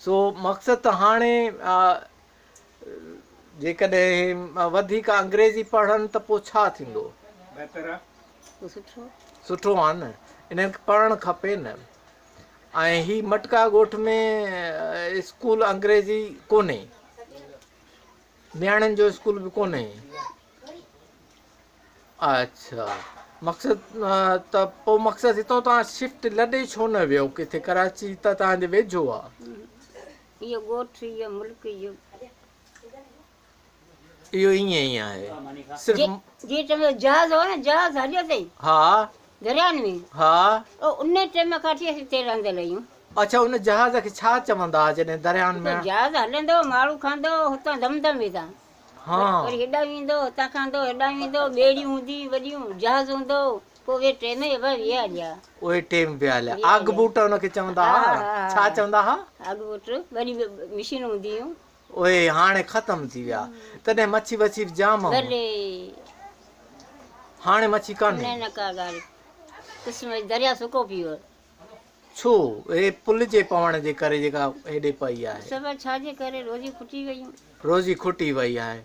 सो मक़सदु त हाणे जेकॾहिं वधीक अंग्रेज़ी पढ़नि त पोइ छा थींदो? सुठो आहे न, इन्हनि खे पढ़णु खपे न। ऐं ही मटका ॻोठ में स्कूल अंग्रेज़ी कोन्हे, नियाणियुनि जो स्कूल बि कोन्हे। अच्छा, मक़सदु त पोइ मक़सदु हितां तव्हां शिफ्ट लॾे छो न वियो किथे? कराची त तव्हांजे वेझो आहे। इहो ॻोठ, इहो मुल्क, इहो ईअं ई आहे। सिर्फ़ु जे टाइम जहाज़ हो न, जहाज़ हलियो अथई हा दरियानि में, हा, उन टाइम खां वठी असीं हिते रहंदल आहियूं। अच्छा, उन जहाज़ खे छा चवंदा हुआ जॾहिं दरियानि में? जहाज़ हलंदो, माण्हू खणंदो, हुतां दमदम वेंदा, वरी हेॾा वेंदो, हुतां खणंदो, हेॾा वेंदो, ॿेड़ियूं हूंदी वॾियूं, जहाज़ हूंदो, पोइ उहे ट्रेन विया हलिया। उहे टेम विया हलिया। आग बूट हुनखे चवंदा हुआ, छा चवंदा हुआ? आग बूट, वरी मशीन हूंदी हुयूं। उहे हाणे ख़तम थी विया, तॾहिं मच्छी वच्छी जाम भले हाणे मच्छी कान्हे। न का ॻाल्हि, क़िस्म दरिया सुको पी वियो। छो? हे पुल जे पवण जे करे जेका हेॾे पई आहे। सभु छाजे करे? रोज़ी खुटी वयूं। रोज़ी खुटी वई आहे।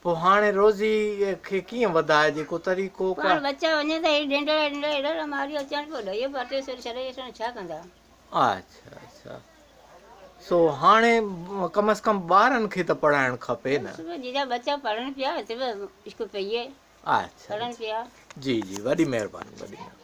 पोइ हाणे रोज़ी खे कीअं वधाए जेको तरीक़ो? पाण बचा वञे त हे ढेंडड़ा हेॾा मारियो अचनि पोइ ॾही बाटे छॾे अचनि, छा कंदा? अच्छा अच्छा, सो हाणे कम से कम ॿारनि खे त पढ़ाइणु खपे न। जीजा बच्चा पढ़नि पिया, स्कूल पढ़नि पिया। जी जी, वॾी महिरबानी, वॾी महिरबानी।